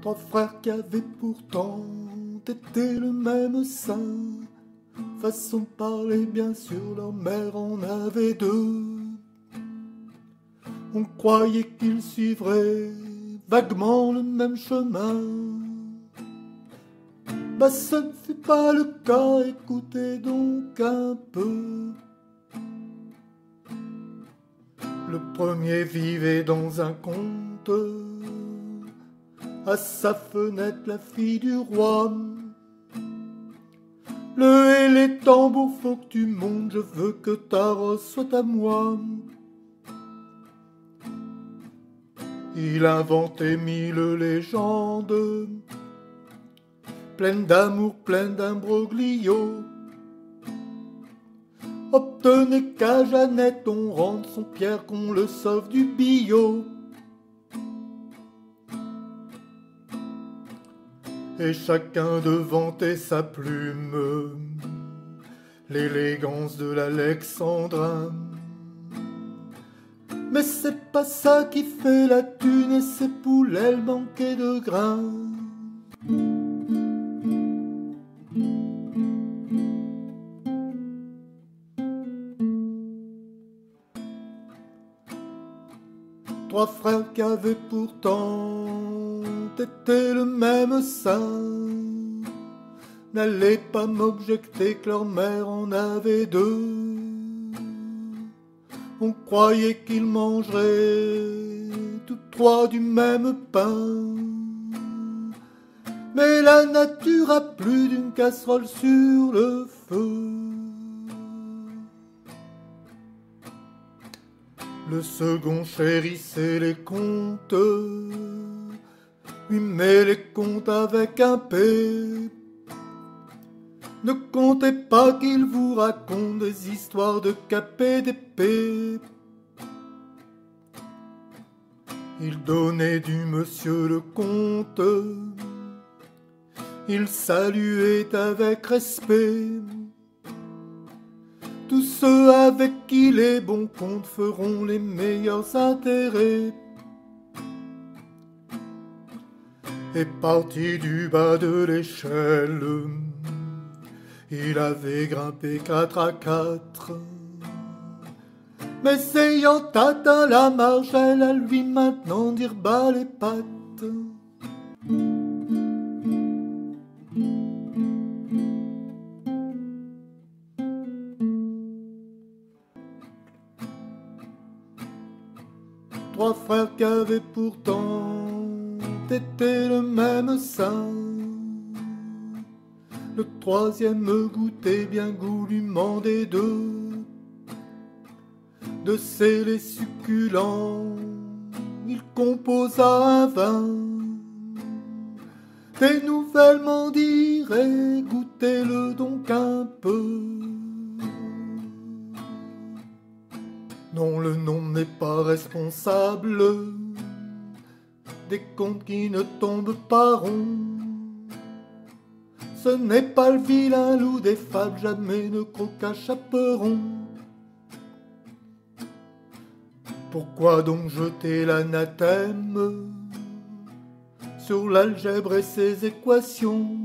Trois frères qui avaient pourtant été le même sein. Façon de parler, bien sûr, leur mère en avait deux. On croyait qu'ils suivraient vaguement le même chemin. Bah, ce ne fut pas le cas, écoutez donc un peu. Le premier vivait dans un conte. À sa fenêtre, la fille du roi. Le et les tambours, faut que tu montes, je veux que ta rose soit à moi. Il inventait mille légendes, pleines d'amour, pleines d'imbroglio. Obtenez qu'à Jeannette on rende son Pierre, qu'on le sauve du billot. Et chacun devantait sa plume, l'élégance de l'alexandrin. Mais c'est pas ça qui fait la thune, et ses poules, elles manquaient de grains. Trois frères qui avaient pourtant été le même sein n'allaient pas m'objecter que leur mère en avait deux. On croyait qu'ils mangeraient tous trois du même pain, mais la nature a plus d'une casserole sur le feu. Le second chérissait les contes, lui met les contes avec un P. Ne comptez pas qu'il vous raconte des histoires de cap et d'épée. Il donnait du monsieur le comte, il saluait avec respect tous ceux avec qui les bons comptes feront les meilleurs intérêts. Et parti du bas de l'échelle, il avait grimpé 4 à 4. Mais ayant atteint la marche, elle à lui maintenant dire bas les pattes. Trois frères qui avaient pourtant été le même sein. Le troisième goûtait bien goulûment des deux. De ces laits succulents, il composa un vin. Des nouvelles m'en diraient, goûtez-le donc un peu. Non, le nom n'est pas responsable des contes qui ne tombent pas ronds. Ce n'est pas le vilain loup des fables, jamais ne croque à chaperon. Pourquoi donc jeter l'anathème sur l'algèbre et ses équations?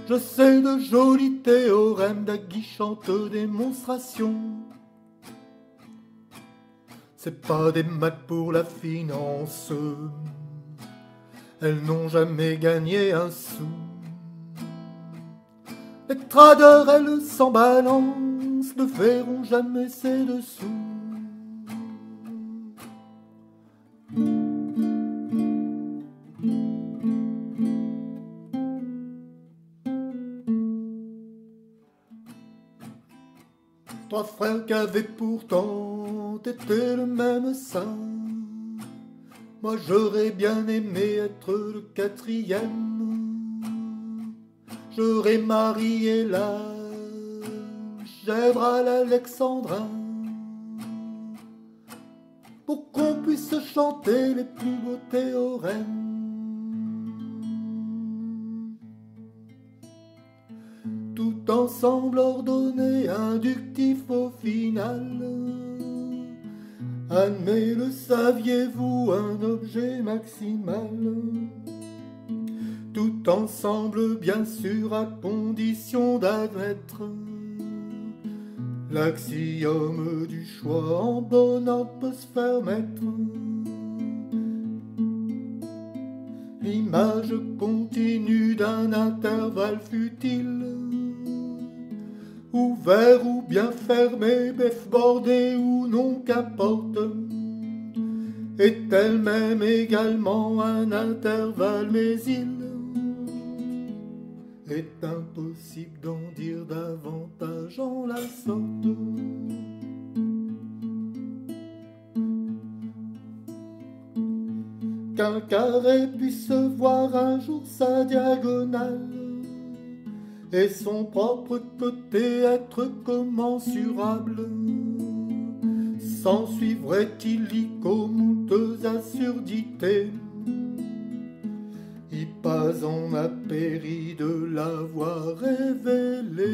Je sais de jolis théorèmes d'aguichantes démonstrations. C'est pas des maths pour la finance, elles n'ont jamais gagné un sou. Les traders, elles s'en balancent, ne verront jamais ses dessous. Trois frères qui avaient pourtant été le même sein. Moi j'aurais bien aimé être le quatrième. J'aurais marié la chèvre à l'alexandrin, pour qu'on puisse chanter les plus beaux théorèmes. Tout ensemble ordonné, inductif au final, Admet, le saviez-vous, un objet maximal, tout ensemble bien sûr à condition d'admettre l'axiome du choix en bon ordre peut se faire mettre. L'image continue d'un intervalle futile, ouvert ou bien fermé, bef bordé ou non qu'importe, est elle-même également un intervalle, mais il est impossible d'en dire davantage en la sorte. Qu'un carré puisse voir un jour sa diagonale et son propre côté être commensurable, s'en suivrait-il illico-mouteux absurdité, pas on a péri de l'avoir révélé.